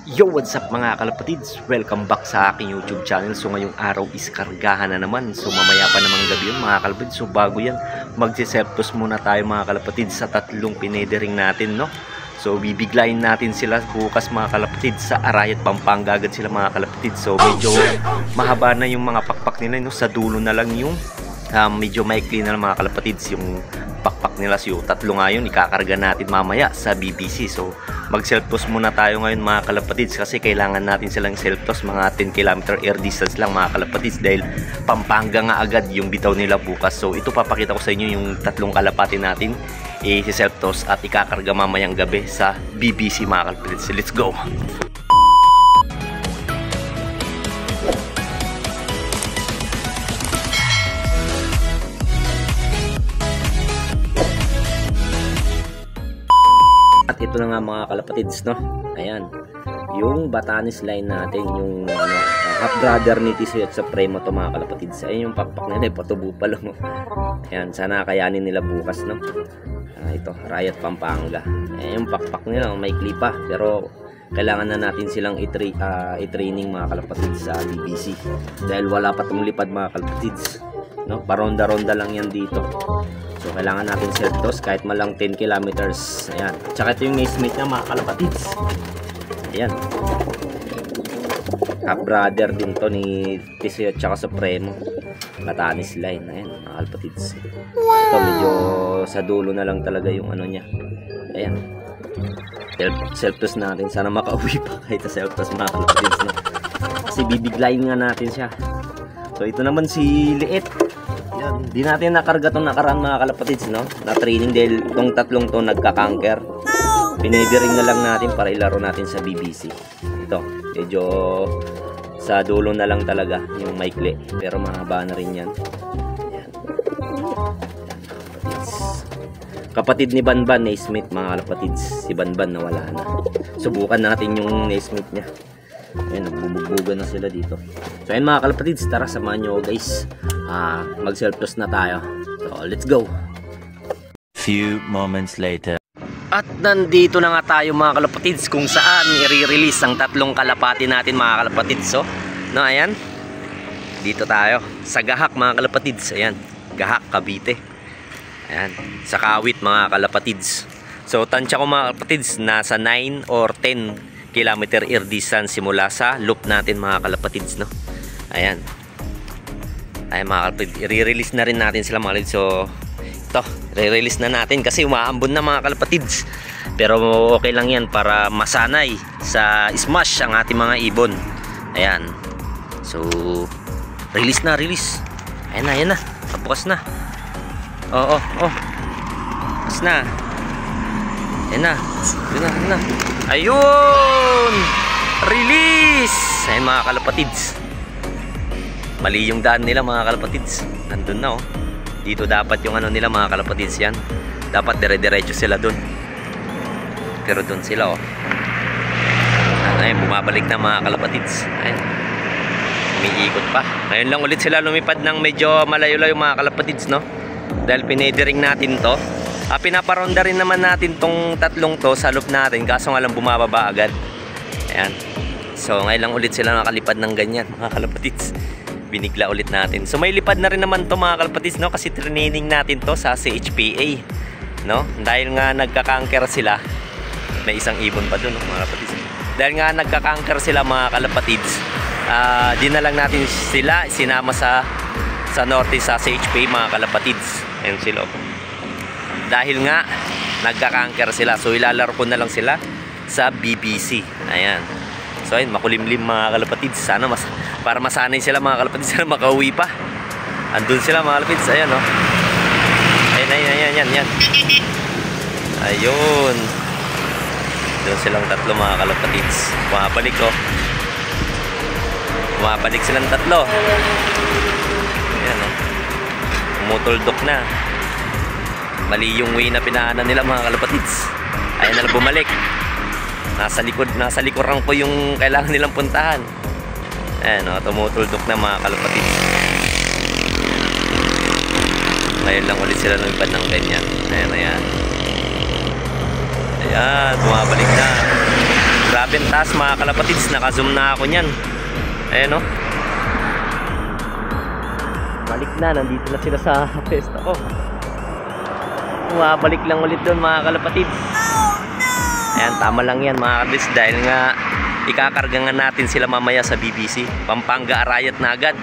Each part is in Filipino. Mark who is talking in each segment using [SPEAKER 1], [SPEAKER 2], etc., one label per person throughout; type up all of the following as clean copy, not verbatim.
[SPEAKER 1] Yo, what's up mga kalapatids? Welcome back sa aking YouTube channel. So ngayong araw is kargahan na naman. So mamaya pa namang gabi yun mga kalapatids. So bago yan, magsiselftos muna tayo mga kalapatids sa tatlong pinedering natin, no? So bibiglayin natin sila bukas mga kalapatids sa Arayat, Pampanga agad sila mga kalapatids. So medyo mahaba na yung mga pakpak nila, no? Sa dulo na lang yung medyo maikli na lang mga kalapatids yung pakpak nila. So tatlo nga yun, ikakarga natin mamaya sa BBC. So mag self-toss muna tayo ngayon mga kalapatids kasi kailangan natin silang self-toss mga 10 km air distance lang mga kalapatids dahil Pampanga nga agad yung bitaw nila bukas. So ito papakita ko sa inyo yung tatlong kalapati natin i-self-toss at ikakarga mamayang gabi sa BBC mga kalapatids. Let's go! At ito na nga mga kalapatids, no? Ayan, yung Batanes line natin, yung half brother ni Tisuyot sa Premo to mga kalapatids. Ayan yung pakpak nila, patubo pa lang. Ayan, sana kayanin nila bukas, no? Ito, Arayat, Pampanga. Ayan yung pakpak nila, may klipa. Pero kailangan na natin silang i-training mga kalapatids sa BBC. Dahil wala pa itong lipad mga kalapatids, no? Paronda-ronda lang yan dito. So kailangan natin self-toss kahit malang 10 kilometers. Ayan. Tsaka ito yung naismate niya mga kalapatids. Ayan. Half brother din to ni Tisuyot tsaka Supremo. Batanes line. Ayan mga kalapatids. Ito medyo sa dulo na lang talaga yung ano niya. Ayan. Self-toss natin. Sana makauwi pa kahit sa self-toss mga kalapatids. No? Kasi bibiglayin nga natin siya. So ito naman si Liit. Yan, di natin nakarga itong nakaraan mga kalapatids, no? Na training dahil itong tatlong to nagka-conquer. Pinedering na lang natin para ilaro natin sa BBC. Ito, medyo sa dulo na lang talaga yung maikli. Pero mahaba na rin yan. Yan. Kapatid ni Banban, Naismith mga kalapatids. Si Banban nawala na. Subukan natin yung Naismith niya. Ayan, nagbubugbugan na sila dito. So ayan mga kalapatids, tara samahan nyo guys. Mag self-toss na tayo. So let's go.
[SPEAKER 2] Few moments later.
[SPEAKER 1] At nandito na nga tayo mga kalapatids kung saan i-release ang tatlong kalapati natin mga kalapatids. So, no, ayan. Dito tayo sa Gahak mga kalapatids. Ayan, Gahak, Cavite. Ayan, sa Kawit mga kalapatids. So tansya ko mga kalapatids, nasa 9 or 10 kilometer air distance simula sa loop natin mga kalapatids, no? Ayan. Ayan mga kalapatids, i-release na rin natin sila mga kalapatids. So ito, i-release na natin kasi umaambon na mga kalapatids. Pero okay lang yan para masanay sa smash ang ating mga ibon. Ayan. So release na, release. Ayan na, ayan na. Bukas na. Oo, oh. Bukas na. Ayan na. Ayan na, ayan na. Ayun! Release! Ayan mga kalapatids. Mali yung daan nila mga kalapatids. Nandun na, oh. Dito dapat yung ano nila mga kalapatids yan. Dapat dire-diretso sila dun. Pero dun sila, oh. Ayan, bumabalik na mga kalapatids. Ayan. Umiikot pa. Ngayon lang ulit sila lumipad ng medyo malayo-layo mga kalapatids, no? Dahil pinedering natin to. Pinaparonda rin naman natin tong tatlong to sa loop natin. Kaso nga lang bumababa agad. Ayan. So ngayon lang ulit sila nakalipad ng ganyan mga kalapatids. Binigla ulit natin. So may lipad na rin naman to mga kalapatids, no? Kasi training natin to sa CHPA, no? Dahil nga nagka-conquer sila. May isang ibon pa dun, no, mga kalapatids. Dahil nga nagka-conquer sila mga kalapatids, di na lang natin sila sinama sa norte sa CHPA mga kalapatids. Ayun sila. Dahil nga nagka-conquer sila, so ilalaro ko na lang sila sa BBC. Ayan. So ayun, makulimlim mga kalapatids. Sana para masanay sila mga kalapatids na makauwi pa. Andun sila mga kalapatids. Ayan, oh. Ayan. Ayun. Doon silang tatlo mga kalapatids. Bumabalik, oh. Bumabalik silang tatlo. Ayan, oh. Umutuldok na. Mali yung way na pinaanan nila mga kalapatids. Ayan na lang bumalik. Nasa likuran ko yung kailangan nilang puntahan. Ayan, o, tumutuldok na mga kalapatids. Ngayon lang ulit sila lumipad ng ganyan. Ayan. Ayan, bumabalik na. Grabe ang taas mga kalapatids. Naka-zoom na ako niyan. Ayan o. Balik na. Nandito na sila sa pesta ko. Balik lang ulit doon mga kalapatids. Ayan, tama lang yan mga kalapatids. Dahil nga ikakarga nga natin sila mamaya sa BBC. Pampanga Arayat na agad.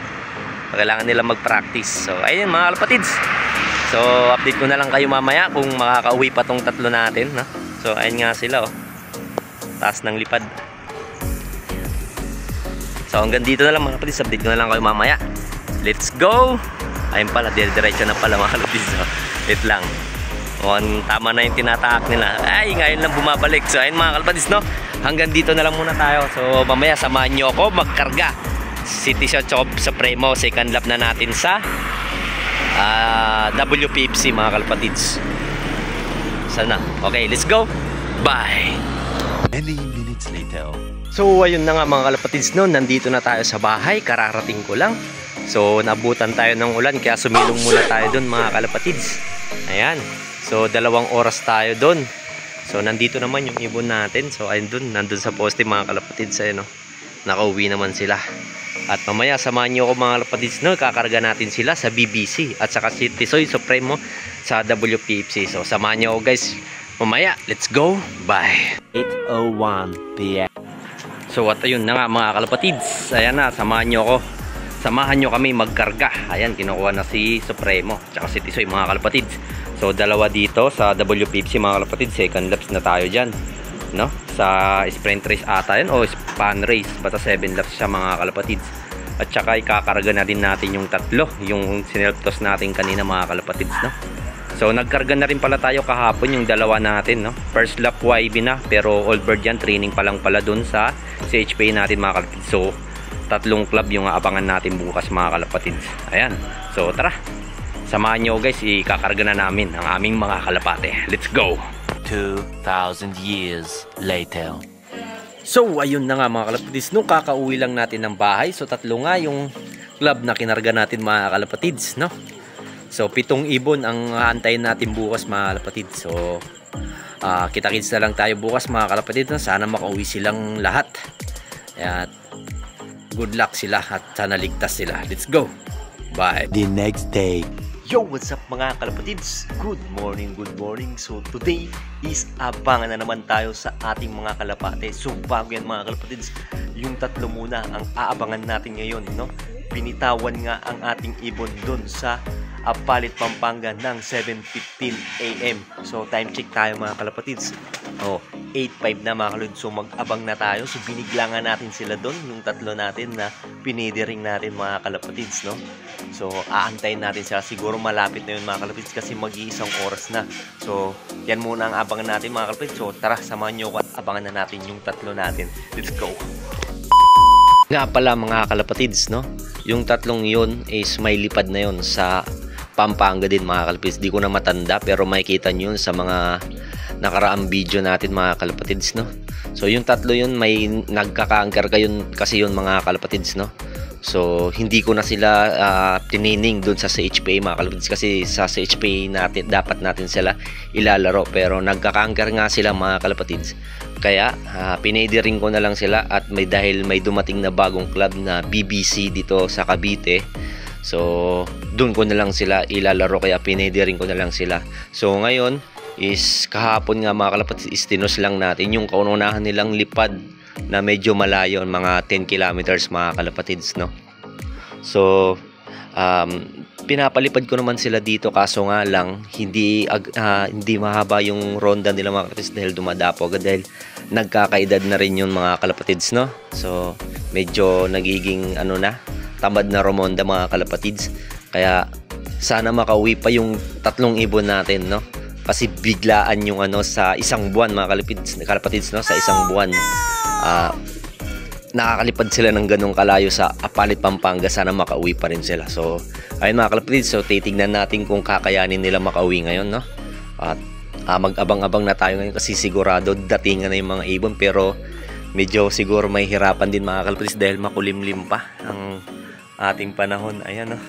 [SPEAKER 1] Kailangan nila mag-practice. So ayun mga kalapatids. So update ko na lang kayo mamaya kung makakauwi pa tong tatlo natin, no? So ayun nga sila oh. Taas ng lipad. So hanggang dito na lang mga kalapatids. Update ko na lang kayo mamaya. Let's go! Ayun pala, diretso na pala mga kalapatids. So, wait lang. Tama na yung tinataak nila. Ay, ngayon lang bumabalik. So ayun mga kalapatids, no? Hanggang dito na lang muna tayo. So mamaya samahan nyo ako magkarga. City Shot Supremo. Second lap na natin sa WPFC mga kalapatids. Sana. Okay, let's go. Bye.
[SPEAKER 2] Many minutes later.
[SPEAKER 1] So ayun na nga mga kalapatids, no? Nandito na tayo sa bahay. Kararating ko lang. So nabutan tayo ng ulan kaya sumilong muna tayo dun mga kalapatids. Ayan. So 2 oras tayo dun. So nandito naman yung ibon natin. So ayun dun, nandun sa poste mga kalapatids. Ayun, no? Nakauwi naman sila. At mamaya samahan nyo ako mga kalapatids, no? Kakarga natin sila sa BBC at saka City Shot Supremo sa WPFC. So samahan nyo ako guys mamaya. Let's go. Bye.
[SPEAKER 2] 8:01 PM.
[SPEAKER 1] So at ayun na nga mga kalapatids. Ayan na, samahan nyo ako. Samahan nyo kami magkarga. Ayan, kinukuha na si Supremo tsaka City Shot mga kalapatids. So dalawa dito sa WPFC mga kalapatids. Second laps na tayo dyan, no? Sa sprint race ata yan o span race. Basta 7 laps siya mga kalapatids. At saka ikakarga na din natin yung tatlo, yung sinelf-toss natin kanina mga kalapatids, no? So nagkarga na rin pala tayo kahapon yung dalawa natin, no? First lap YB na, pero all bird yan, training pa lang pala dun sa CHPA natin mga kalapatids. So 3 club yung aabangan natin bukas mga kalapatids. Ayan, so tara, samahan nyo guys, ikakarga na namin ang aming mga kalapate. Let's go.
[SPEAKER 2] 2,000 years later.
[SPEAKER 1] So ayun na nga mga kalapatids, nung kakauwi lang natin ng bahay. So 3 nga yung club na kinarga natin mga kalapatids, no? So 7 ibon ang aantayin natin bukas mga kalapatids. So kita-kits na lang tayo bukas mga kalapatids, no? Sana makauwi silang lahat. At good luck sila at sana ligtas sila. Let's go. Bye.
[SPEAKER 2] The next day.
[SPEAKER 1] Yo, what's up mga kalapatids? Good morning, good morning. So today is abangan na naman tayo sa ating mga kalapate. So bago yan mga kalapatids, yung 3 muna ang aabangan natin ngayon, no? Binitawan nga ang ating ibon dun sa Apalit, Pampanga ng 7:15 AM. So time check tayo mga kalapatids. 8:05 na mga kalapatids. So mag-abang na tayo. So binigla nga natin sila doon, yung 3 natin na pinidering natin mga kalapatids, no? So aantayin natin sila. Siguro malapit na yun mga kalapatids kasi mag-iisang oras na. So yan muna ang abangan natin mga kalapatids. So tara, samahan nyo at abangan na natin yung 3 natin. Let's go. Nga pala mga kalapatids, no? Yung 3 yun is may lipad na yun sa Pampanga din mga kalapatids. Di ko na matanda pero makikita nyo yun sa mga nakaraang video natin mga kalapatids, no? So yung 3 yun may nagkaka-anchor kasi yun mga kalapatids, no? So hindi ko na sila tinining dun sa CHPA mga kalapatids kasi sa CHPA natin dapat natin sila ilalaro, pero nagkaka-anchor nga sila mga kalapatids. Kaya pinediring ko na lang sila at dahil may dumating na bagong club na BBC dito sa Cavite. So doon ko na lang sila ilalaro kaya pinediring ko na lang sila. So ngayon is kahapon nga mga kalapatids, tinos lang natin yung kaunahan nilang lipad na medyo malayo, mga 10 kilometers mga kalapatids, no? So pinapalipad ko naman sila dito kaso nga lang hindi mahaba yung ronda nila mga kalapatids dahil dumadapo agad dahil nagkakaedad na rin yung mga kalapatids, no? So medyo nagiging tamad na romonda mga kalapatids. Kaya sana makauwi pa yung 3 ibon natin, no? Kasi biglaan yung sa isang buwan mga kalapatids, no? Sa isang buwan nakakalipad sila ng ganong kalayo sa Apalit, Pampanga. Sana makauwi pa rin sila. So ayun mga kalapatids, so titignan natin kung kakayanin nila makauwi ngayon, no? At mag-abang-abang na tayo ngayon kasi sigurado datingan na yung mga ibon, pero medyo siguro may hirapan din mga kalapatids dahil makulimlim pa ang ating panahon. Ayan, no?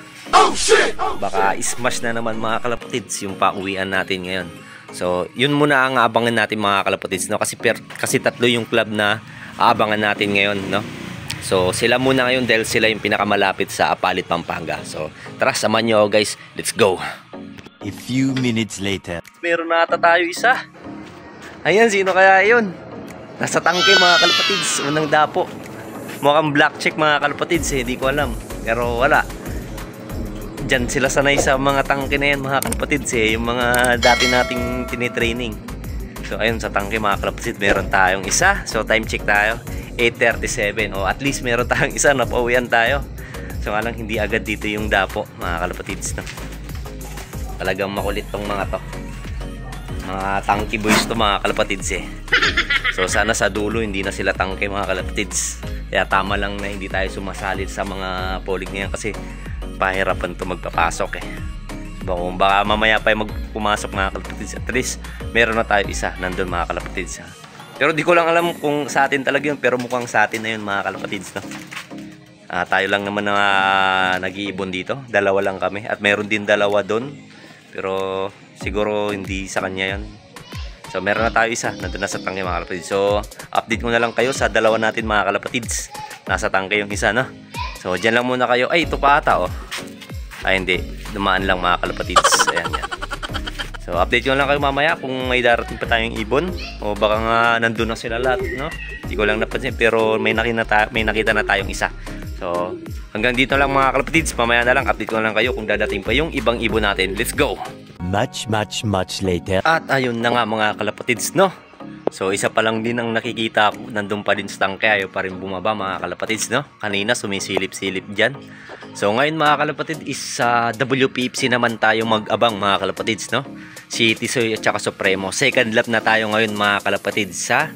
[SPEAKER 1] Baka smash na naman mga kalapatids yung pauwian natin ngayon. So yun muna ang abangan natin mga kalapatids, no? Kasi 3 yung club na aabangan natin ngayon, no? So sila muna ngayon dahil sila yung pinakamalapit sa Apalit, Pampanga. So tara, samahan nyo guys, let's go.
[SPEAKER 2] A few minutes later.
[SPEAKER 1] Meron na ata tayo isa. Ayan, sino kaya yun? Nasa tangke mga kalapatids, unang dapo. Mukhang black check mga kalapatids eh, di ko alam. Pero wala. Diyan sila sanay sa mga tangke na yan mga kalapatids eh, yung mga dati nating tinitraining. So ayun, sa tangke mga kalapatids, meron tayong isa. So time check tayo, 8:37. O at least meron tayong isa, napauwian tayo. So nga lang, hindi agad dito yung dapo mga kalapatids, no? Talagang makulit tong mga to. Mga tangke boys to mga kalapatids eh. So sana sa dulo hindi na sila tangke mga kalapatids. Kaya tama lang na hindi tayo sumasalit sa mga polig na yan kasi pahirapan to magpapasok eh. Baka mamaya pa yung pumasok mga kalapatids. At least meron na tayo isa nandun mga kalapatids. Pero di ko lang alam kung sa atin talaga yun, pero mukhang sa atin na yun mga kalapatids, no? Tayo lang naman na nag-iibon dito. Dalawa lang kami. At meron din dalawa doon. Pero siguro hindi sa kanya yun. So meron na tayo isa. Nandun na sa tangke mga kalapatids. So update ko na lang kayo sa dalawa natin mga kalapatids. Nasa tangke yung isa, no? So dyan lang muna kayo. Ay, ito pa ata oh. Ay hindi. Dumaan lang mga kalapatids. Ayan yan. So update ko na lang kayo mamaya kung may darating pa tayong ibon. O baka nga nandun na sila lahat, no? Hindi ko lang napansin. Pero may nakita na tayong isa. So hanggang dito lang mga kalapatids. Mamaya na lang. Update ko na lang kayo kung dadating pa yung ibang ibon natin. Let's go!
[SPEAKER 2] Much later.
[SPEAKER 1] At ayun na nga mga kalapatids, no? So isa pa lang din ang nakikita ko, nandun pa din sa tangke, ayaw pa rin bumaba mga kalapatids, no? Kanina sumisilip-silip dyan. So ngayon mga kalapatid is sa WPFC naman tayo mag-abang mga kalapatids, no? Si Tisoy at saka Supremo. Second lap na tayo ngayon mga kalapatids sa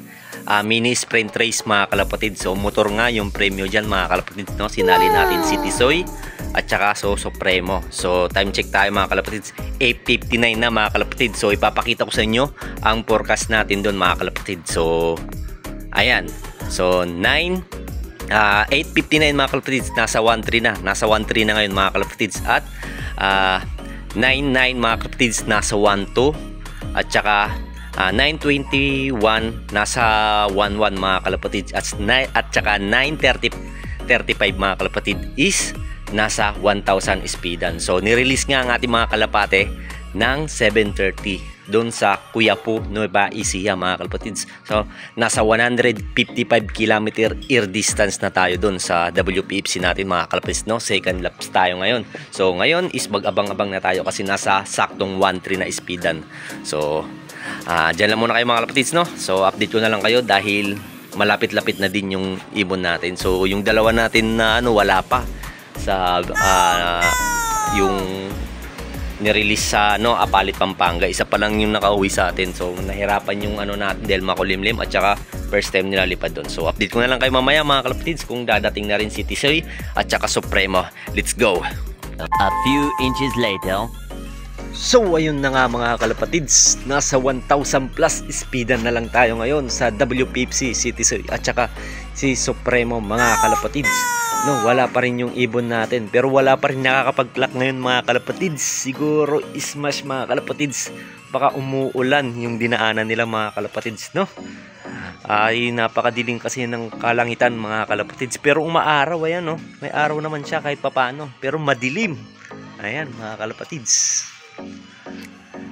[SPEAKER 1] mini sprint race mga kalapatids. So motor nga yung premyo dyan mga kalapatids, no? Sinali natin si Tisoy at saka Supremo. So time check tayo mga kalapatids, 8:59 na mga kalapatids. So ipapakita ko sa inyo ang forecast natin doon mga kalapatids. So ayan, so 8:59 mga kalapatids, nasa 1.3 na. Nasa 1.3 na ngayon mga kalapatids. At 9.9 mga kalapatids, nasa 1.2. At saka 9.21 nasa 1.1 mga kalapatids. At saka 9.35 mga kalapatid is nasa 1,000 speedan. So nirelease nga ang ating mga kalapate ng 7:30 doon sa Quiapo, Nueva Ecija mga kalapatids. So nasa 155 km air distance na tayo doon sa WPFC natin mga kalapatids, no? Second laps tayo ngayon. So ngayon is mag-abang-abang na tayo kasi nasa saktong 1.3 na speedan. So dyan lang muna kayo mga kalapatids, no? So update ko na lang kayo dahil malapit-lapit na din yung ibon natin. So yung dalawa natin na wala pa sa yung nirelease sa Apalit, Pampanga. Isa pa lang yung nakauwi sa atin. So nahirapan yung natin dahil makulimlim at saka first time nila lipad doon. So update ko na lang kayo mamaya mga kalapatids kung dadating na rin si Tisoy at saka Supremo. Let's go!
[SPEAKER 2] A few inches later.
[SPEAKER 1] So ayun na nga mga kalapatids, nasa 1,000 plus speedan na lang tayo ngayon sa WPFC si Tisoy at saka si Supremo mga kalapatids. No, wala pa rin yung ibon natin. Pero wala pa rin nakakapag-clock ngayon mga kalapatids. Siguro ismash mga kalapatids. Baka umuulan yung dinaanan nila mga kalapatids, no? Ay napakadilim kasi ng kalangitan mga kalapatids. Pero umaaraw, ayan, no? May araw naman siya kahit papano. Pero madilim. Ayan mga kalapatids.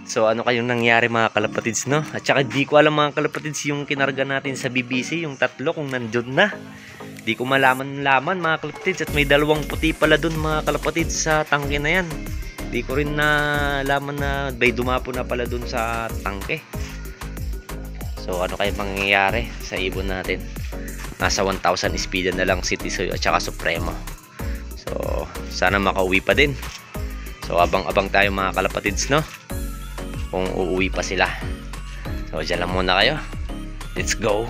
[SPEAKER 1] So ano kayong nangyari mga kalapatids, no? At saka di ko alam mga kalapatids yung kinarga natin sa BBC, yung tatlo kung nandun na. Di ko malaman mga kalapatids. At may dalawang puti pala dun mga kalapatids sa tangke na yan. Di ko rin na laman na may dumapo na pala dun sa tangke. So ano kayong mangyayari sa ibon natin? Nasa 1,000 speedan na lang si Tisoy at saka Supremo. So sana makauwi pa din. So abang-abang tayo mga kalapatids, no? Kung uuwi pa sila. So dyan lang muna kayo. Let's go.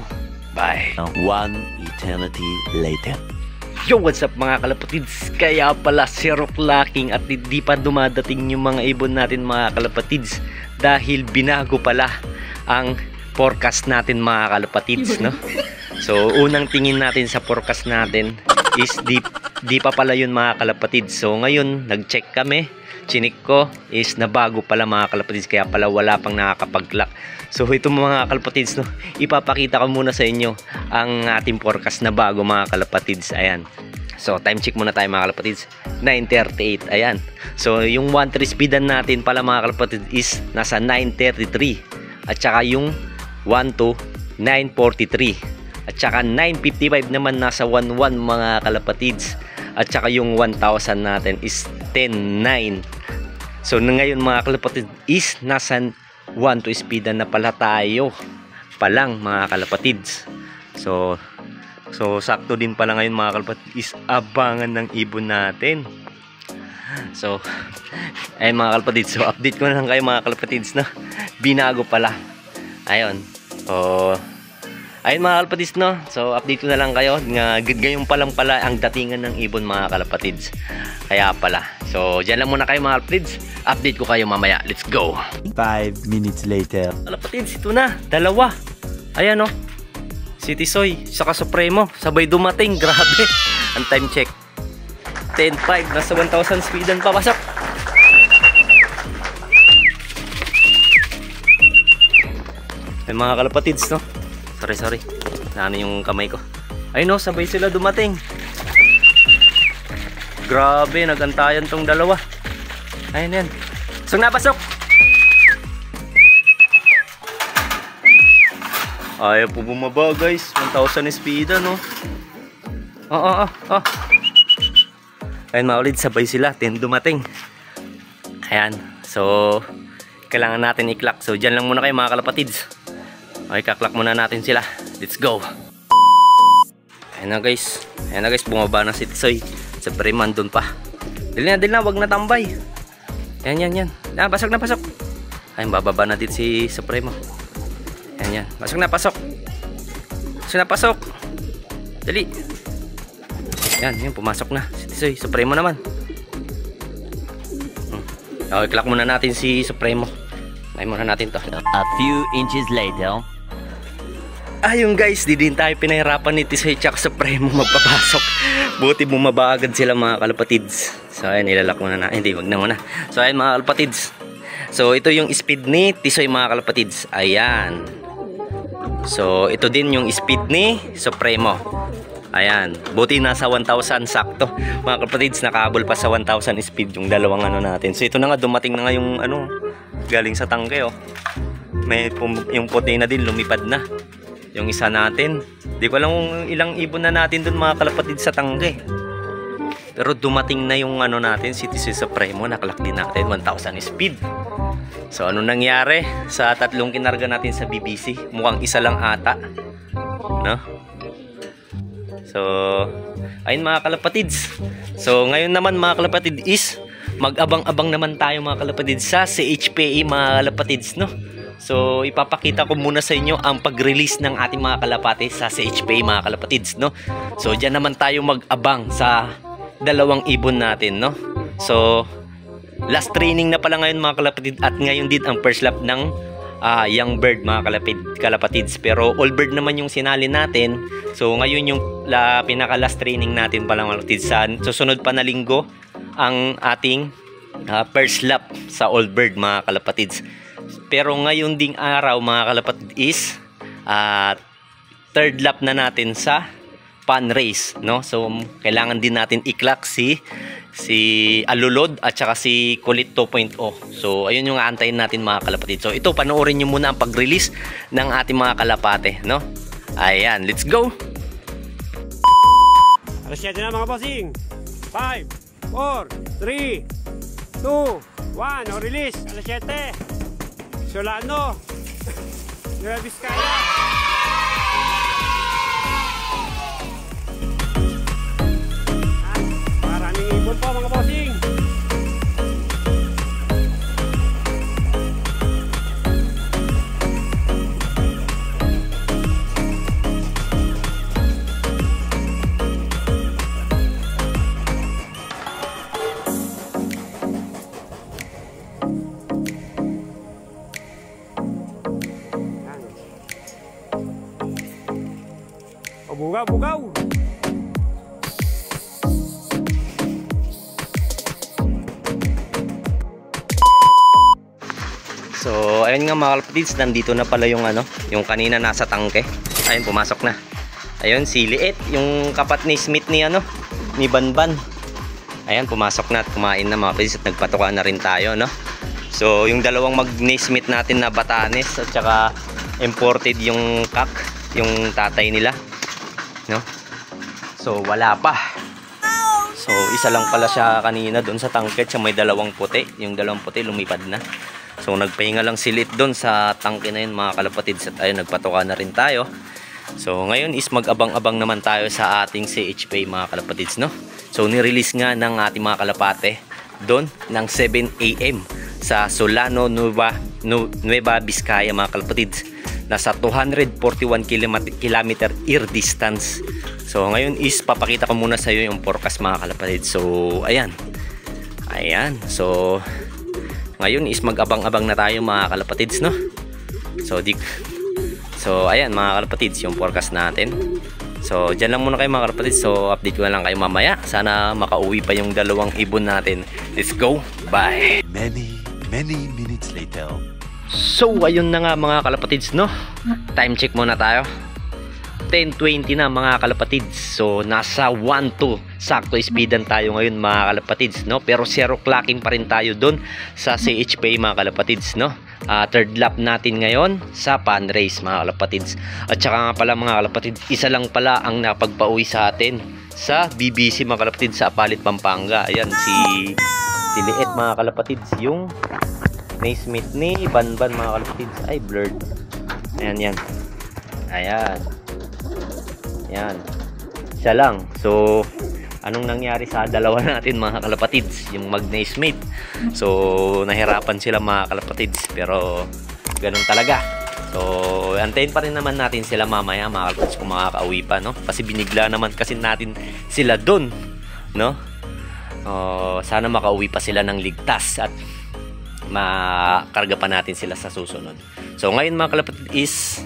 [SPEAKER 1] Bye.
[SPEAKER 2] One eternity later.
[SPEAKER 1] Yo, what's up mga kalapatids? Kaya pala zero clocking at hindi pa dumadating yung mga ibon natin mga kalapatids dahil binago pala ang forecast natin mga kalapatids, no? So unang tingin natin sa forecast natin is di pa pala yun mga kalapatids. So ngayon nag-check kami, chinik ko is nabago pala mga kalapatids, kaya pala wala pang nakakapag-clock. So ito mga kalapatids, no, ipapakita ko muna sa inyo ang ating forecast na bago mga kalapatids. Ayan. So time check muna tayo mga kalapatids, 9:38. Ayan. So yung 1-3 speedan natin pala mga kalapatids is nasa 9:33. At saka yung 1-2, 9:43. At saka 9:55 naman nasa 1-1 mga kalapatids. At saka yung 1,000 natin is 10-9. So ngayon mga kalapatids is nasa 1-2 speedan na pala tayo palang mga kalapatids. So sakto din pala ngayon mga kalapatids is abangan ng ibon natin. So ayun mga kalapatids, so update ko na lang kayo mga kalapatids na binago pala. Ayun. Ayun mga kalapatids, no. So update ko na lang kayo nga gayon pa lang pala ang datingan ng ibon mga kalapatids. Kaya pala. So diyan lang muna kayo mga kalapatids. Update ko kayo mamaya. Let's go.
[SPEAKER 2] 5 minutes later.
[SPEAKER 1] Kalapatids, ito na. Dalawa. Ayan, no. Si Tisoy saka Supremo sabay dumating. Grabe. Ang time check 10:05. Nasa 1,000 speedan pa. Pasok. Ay mga kalapatids, no. Sorry. Naano yung kamay ko. Ay no, sabay sila dumating. Grabe, nagantayan tong dalawa. Ayun yan. So napasok. Ayaw po bumaba guys. 1,000 speed no. Ayun mga ulit, sabay sila. 10 dumating. Ayan. So kailangan natin i-clock. So dyan lang muna kayo mga kalapatids. Okay, kaklak muna natin sila. Let's go. Ayan na guys, bumaba na si Tisoy. Sa Breman dun pa. Dili na, wag na tambay. Yan. Pasok na. Ayun, bababa na din si Supremo. Yan. Pasok. Dali. Yan, pumasok na si Tisoy. Supremo naman. Okay, klak muna natin si Supremo. Ayun muna natin to.
[SPEAKER 2] A few inches later.
[SPEAKER 1] Ayun guys, di din tayo pinahirapan ni Tisoy tsaka Supremo magpapasok. Buti bumaba agad sila mga kalapatids. So ayun, ilalak muna na. Hindi, wag na muna. So ayun mga kalapatids. So ito yung speed ni Tisoy mga kalapatids. Ayan. So ito din yung speed ni Supremo. Ayan. Buti nasa 1,000 sakto. Mga kalapatids, nakahabol pa sa 1,000 speed yung dalawang ano natin. So ito na nga, dumating na nga yung ano, galing sa tangke oh. May yung puti na din, lumipad na. Yung isa natin, di ko alam kung ilang ibon na natin dun mga kalapatid sa tangke. Pero dumating na yung ano natin, si Tisoy Supremo, nakalak din natin 1,000 speed. So ano nangyari sa tatlong kinarga natin sa BBC? Mukhang isa lang ata, no? So ayun mga kalapatids. So ngayon naman mga kalapatid is mag-abang-abang naman tayo mga kalapatids sa CHPE mga kalapatids, no? So ipapakita ko muna sa inyo ang pag-release ng ating mga kalapate sa CHPA mga kalapatids, no. So diyan naman tayo mag-abang sa dalawang ibon natin, no. So last training na pala ngayon mga kalapatid, at ngayon din ang first lap ng young bird mga kalapatids. Pero all bird naman yung sinali natin. So ngayon yung pinaka last training natin pala mga kalapatids. Sa susunod pa na linggo ang ating first lap sa all bird mga kalapatids. Pero ngayon ding araw mga kalapatid is third lap na natin sa pan race, no? So kailangan din natin i-clock si Alulod at saka si Kulit 2.0. So ayun yung aantayin natin mga kalapatid. So ito, panoorin nyo muna ang pag-release ng ating mga kalapate, no? Ayan, let's go.
[SPEAKER 3] Alas 7 na mga bossing. 5, 4, 3, 2, 1. O release. Alas 7. Solano, Nueva Vizcaya. Maraming ibon po mga bossing. Bugaw.
[SPEAKER 1] So, ayun nga mga kalapatids, nandito na pala yung ano, yung kanina nasa tangke. Ayun, pumasok na. Ayun, si Liit, yung kapat ni Smith ni ano, ni Banban. Ayan, pumasok na at kumain na mga kalapatids at nagpatuka na rin tayo, no? So, yung dalawang mag-Smith natin na Batanes at saka imported yung kak, yung tatay nila, no? So, wala pa. So, isa lang pala siya kanina doon sa tangke at may dalawang puti. Yung dalawang puti lumipad na. So nagpahinga lang si Lit doon sa tangke na yun mga kalapatids at ayun nagpatuka na rin tayo. So ngayon is mag-abang-abang naman tayo sa ating CHP mga kalapatids, no? So nirelease nga ng ating mga kalapate doon ng 7 AM sa Solano, Nueva Vizcaya mga kalapatids. Nasa 241 kilometer air distance. So ngayon is papakita ko muna sa iyo yung forecast mga kalapatids. So ayan. Ayan. So ngayon is mag-abang-abang na tayo mga kalapatids, no? So ayan mga kalapatids, yung forecast natin. So dyan lang muna kayo mga kalapatids. So update ko na lang kayo mamaya. Sana makauwi pa yung dalawang ibon natin. Let's go. Bye.
[SPEAKER 2] Many minutes later.
[SPEAKER 1] So ayun na nga mga kalapatids, no? Time check muna tayo. 10:20 na mga kalapatids. So nasa 1-2 sakto speedan tayo ngayon mga kalapatids, no? Pero zero clocking pa rin tayo doon sa CHP mga kalapatids, no? Third lap natin ngayon sa pan race mga kalapatids. At saka nga pala mga kalapatids, isa lang pala ang napagpauwi sa atin sa BBC mga kalapatids sa Apalit, Pampanga. Ayan si Liit mga kalapatids, yung Naismith ni Banban mga kalapatids. Ay blurred. Ayan yan. Ayan. Yan. Siya lang. So, anong nangyari sa dalawa natin mga kalapatids? Yung mag-Naismith. So, nahirapan sila mga kalapatids. Pero, ganun talaga. So, antayin pa rin naman natin sila mamaya mga kalapatids kung makakauwi pa, no? Kasi binigla naman kasi natin sila dun, no? Sana makauwi pa sila ng ligtas at makarga pa natin sila sa susunod. So, ngayon mga kalapatids is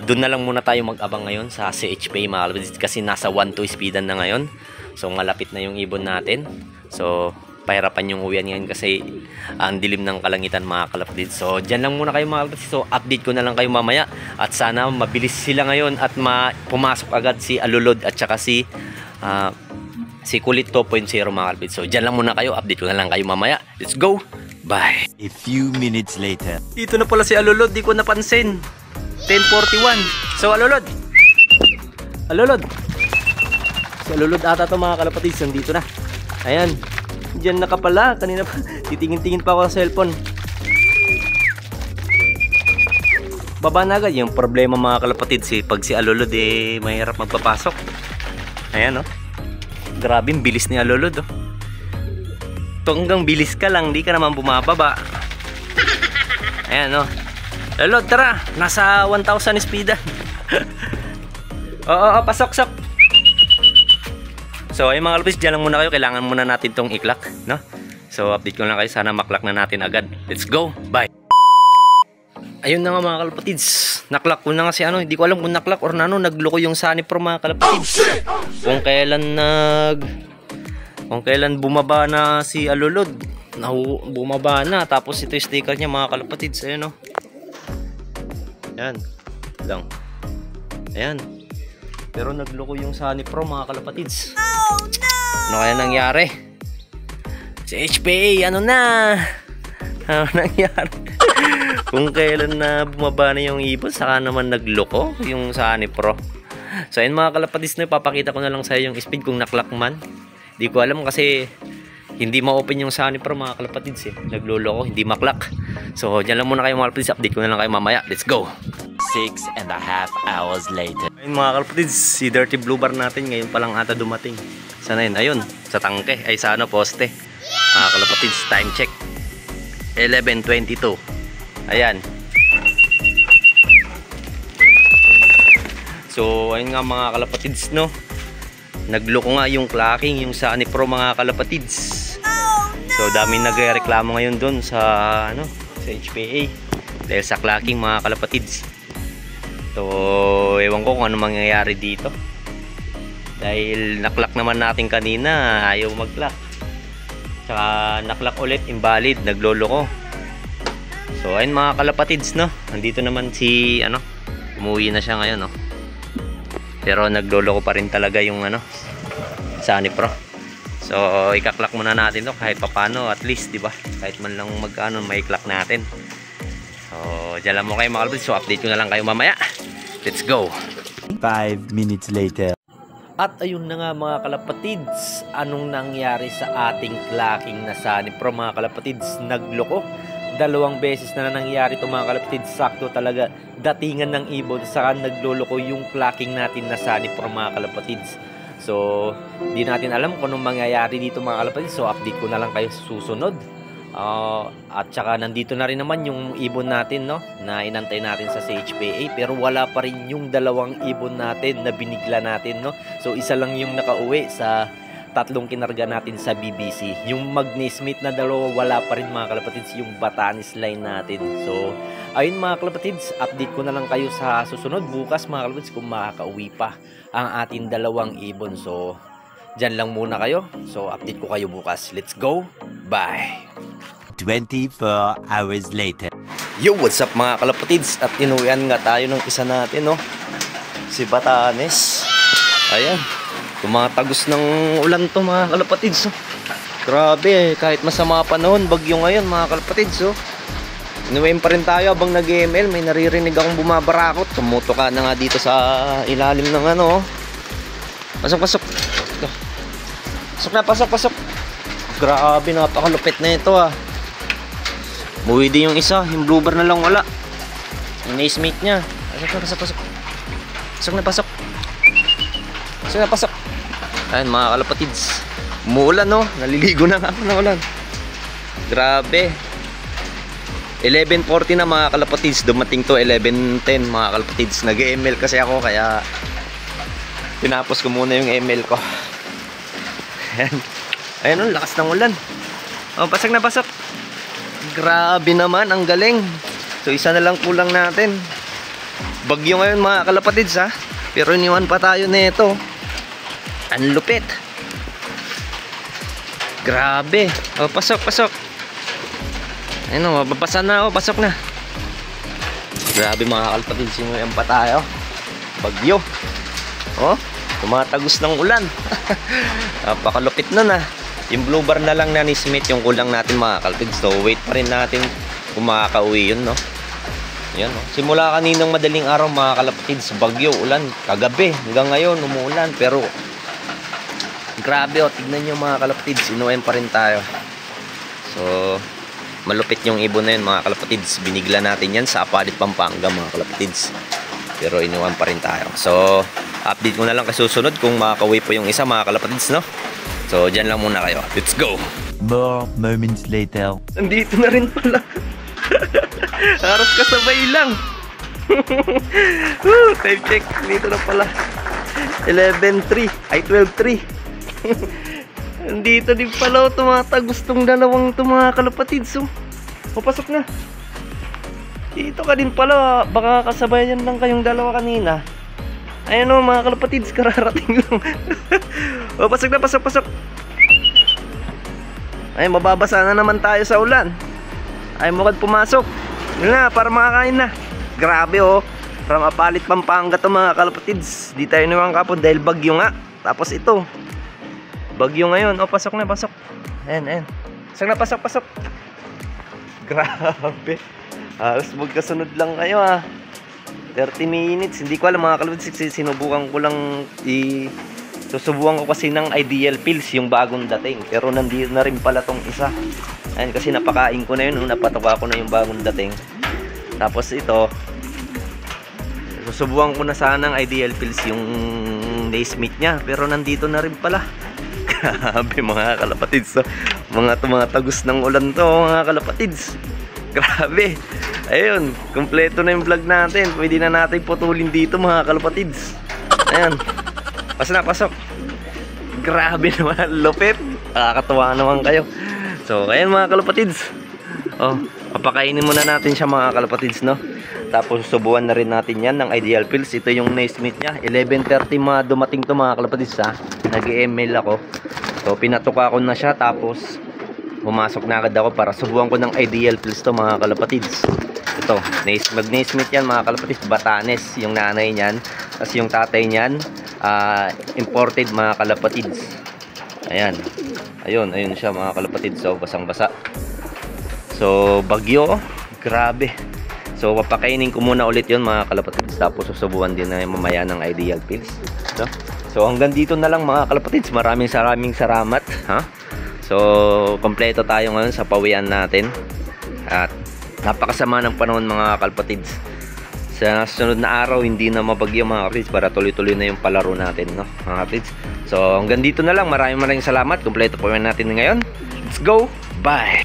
[SPEAKER 1] doon na lang muna tayo mag-abang ngayon sa CHP mga kalapatids kasi nasa 1-2 speedan na ngayon. So malapit na yung ibon natin. So pahirapan yung uwian ngayon kasi ang dilim ng kalangitan mga kalapatids. So dyan lang muna kayo mga kalapatids. So update ko na lang kayo mamaya at sana mabilis sila ngayon at pumasok agad si Alulod at saka si Kulit 2.0 mga kalapatids. So dyan lang muna kayo, update ko na lang kayo mamaya. Let's go! Bye!
[SPEAKER 2] A few minutes later.
[SPEAKER 1] Dito na pala si Alulod, di ko napansin. 10:41. So Alulod. Si Alulod ata to mga kalapatids, nandito na. Ayan. Diyan na ka pala. Kanina pa titingin-tingin pa ako sa cellphone. Baba na agad. Yung problema mga kalapatids pag si Alulod mahirap magpapasok. Ayan, oh. Grabe, bilis ni Alulod, oh. Hanggang bilis ka lang, di ka naman bumababa. Ayan, oh. Alulod, tara. Nasa 1,000 speed. Oo, pasok. So, ayun mga kalapatids, dyan lang muna kayo. Kailangan muna natin tong iklak, no? So, update ko lang kayo. Sana maklak na natin agad. Let's go. Bye. Ayun na nga mga kalapatids. Naklak ko na nga si ano. Hindi ko alam kung naklak or nagloko yung Sunny Pro mga kalapatids. Kung kailan bumaba na si Alulod. Bumaba na. Tapos ito yung sticker niya mga kalapatids. Ayun, no? Ayan lang. Ayan. Pero nagloko yung Sunny Pro mga kalapatids. Oh no! Ano kaya nangyari? Si HPA, ano nangyari? Kung kailan na bumaba na yung ibon, saka naman nagloko yung Sunny Pro. So ayun mga kalapatids, na ipapakita ko na lang sa iyo yung speed kung naklak man. Di ko alam kasi hindi ma-open yung Sunny Pro mga kalapatids nagloloko, hindi maklak. So dyan lang muna kayo mga kalapatids, update ko na lang kayo mamaya. Let's go!
[SPEAKER 2] 6.5 hours later.
[SPEAKER 1] Ayun mga kalapatids, si Dirty Blue Bar natin ngayon pa lang ata dumating. Sana yun? Ayun, sa tangke, ay sa poste. Mga kalapatids, time check 11:22. Ayan. So ayun nga mga kalapatids, no? Nagloko nga yung clocking, yung Sunny Pro mga kalapatids. So daming nagrereklamo ngayon doon sa sa HPA dahil sa clocking mga kalapatids. So ewan ko kung ano mangyayari dito. Dahil naklak naman natin kanina, ayaw mag-clock. Tsaka naklak ulit, invalid, nagloloko. So So ayun mga kalapatids, no. Nandito naman si ano, umuwi na siya ngayon, no. Pero nagloloko pa rin talaga yung ano, Sunny Pro. So ikaklak muna natin to kahit papano, at least, di ba? Kahit man lang magkano may clock natin. So diyan lang mo kayo mga kalapatids. So update ko na lang kayo mamaya. Let's go.
[SPEAKER 2] 5 minutes later.
[SPEAKER 1] At ayun na nga mga kalapatids, anong nangyari sa ating clacking na Sunny Pro mga kalapatids? Nagloko. 2 beses na nangyari ito mga kalapatids. Sakto talaga datingan ng ibon, saka nagloloko yung clacking natin na Sunny Pro mga kalapatids. So di natin alam kung anong mangyayari dito mga kalapatids. So update ko na lang kayo sa susunod. At saka nandito na rin naman yung ibon natin, no, na inantay natin sa CHPA, pero wala pa rin yung 2 ibon natin na binigla natin, no. So isa lang yung nakauwi sa 3 kinarga natin sa BBC. Yung Magni Smith na 2 wala pa rin mga kalapatids, yung Batanes line natin. So ayun mga kalapatids, update ko na lang kayo sa susunod bukas mga kalapatids kung makakauwi pa ang ating 2 ibon. So dyan lang muna kayo. So update ko kayo bukas. Let's go. Bye.
[SPEAKER 2] 24 hours later.
[SPEAKER 1] Yo, what's up mga kalapatids? At inuwian nga tayo ng isa natin, no, si Batanes. Ayan, tumatagos ng ulan to mga kalapatids, oh. Grabe, kahit masama panahon, bagyo ngayon mga kalapatids, oh. Inuwian pa rin tayo habang nag-ML. May naririnig akong bumabarakot. Tumuto ka na nga dito sa ilalim ng ano, oh. Pasok, pasok. Pasok na, pasok, pasok. Grabe, napakalupit na ito, ah. Buwi din yung isa, yung bluebird na lang wala. Yung naismate niya. Pasok na, pasok, pasok. Pasok na, pasok. Pasok na, pasok. Ayun mga kalapatids, umuulan, no. Naliligo na nga ako ng ulan. Grabe. 11:40 na mga kalapatids. Dumating to 11:10 mga kalapatids. Nag-ML kasi ako, kaya tinapos ko muna yung ML ko. Ayan. Ayun, lakas ng ulan. Oh, pasok na, pasok. Grabe naman, ang galing. So isa na lang kulang natin. Bagyo ngayon mga kalapatids, ha. Pero iniwan pa tayo nito. Ang lupit. Grabe. Oh, pasok, pasok. Ayun, oh, mababasa na ako, pasok na. Grabe mga kalapatids, sinuyan pa tayo. Bagyo. Oh, tumatagos ng ulan. Napakalupit nun, ha. Yung bluebird na lang na ni Smith yung kulang natin mga kalapatids. So wait pa rin natin kung makakauwi yun, no. Yan, no. Simula kaninang madaling araw mga kalapatids, bagyo, ulan, kagabi hanggang ngayon umuulan. Pero grabe, oh, tignan nyo mga kalapatids, inuwan pa rin tayo. So malupit yung ibon na yun mga kalapatids. Binigla natin yan sa Apalit, Pampanga mga kalapatids, pero inuwan pa rin tayo. So update ko na lang kasusunod kung makakauwi po yung isa mga kalapatids, no. So, dyan lang muna kayo. Let's go!
[SPEAKER 2] More moments later.
[SPEAKER 1] Nandito na rin pala. Haros kasabay lang. Time check. Dito na pala. 11:03. Ay, 12:03. Nandito din pala. Tumatagos tong 2 mga kalapatids. Oh, pasok na. Dito ka din pala. Baka kasabayan lang kayong 2 kanina. Ayun, oh, mga kalapatids. Kararating lang. O, pasok na, pasok, pasok. Ay, mababasa na naman tayo sa ulan. Ay, mukhang pumasok. Yun na, para makakain na. Grabe, oh. From Apalit, Pampanga to mga kalapatids. Di tayo niwang kapon dahil bagyo nga. Tapos ito, bagyo ngayon. O, pasok na, pasok. Ayan, ayan. Pasok na, pasok, pasok. Grabe. Halos magkasunod lang kayo, ah. 30 minutes. Hindi ko alam mga kalapatids. Sinubukan ko lang susubukan ko kasi ng Ideal Pills, yung bagong dating. Pero nandito na rin pala tong isa. Ayun, kasi napakain ko na yun. Napatuka ko na yung bagong dating. Tapos ito, susubukan ko na sana ng Ideal Pills yung Naismith niya. Pero nandito na rin pala. Grabe mga kalapatids. So, mga tumatagos ng ulan to mga kalapatids. Grabe. Ayun, kumpleto na yung vlog natin. Pwede na natin putulin dito mga kalapatids. Ayun. Pasok na, pasok. Grabe naman, lupit. Nakakatuwa naman kayo. So, ayan mga kalapatids. Oh, papakainin muna natin siya mga kalapatids, no. Tapos subukan na rin natin yan ng Ideal Pills. Ito yung Naismith niya. 11:30 mga dumating to mga kalapatids, ha. Nag-email ako. So pinatuka ko na siya. Tapos pumasok na agad ako para subukan ko ng ideal pills to mga kalapatids. Ito, mag-naismith yan mga kalapatids, Batanes yung nanay niyan, tapos yung tatay niyan imported mga kalapatids. Ayan, ayun siya mga kalapatids. So basang-basa, so bagyo, grabe. So papakainin ko muna ulit yun mga kalapatids, tapos susubukan din na mamaya ng ideal pills, no? So hanggang dito na lang mga kalapatids, maraming salamat ha. So kompleto tayo ngayon sa pawian natin at napakasama ng panahon mga kalapatids. Sa sunod na araw hindi na mabagyo mga kalapatids para tuloy-tuloy na yung palaro natin, no mga kalapatids. So hanggang dito na lang, maraming salamat, kompleto pawian natin ngayon. Let's go, bye.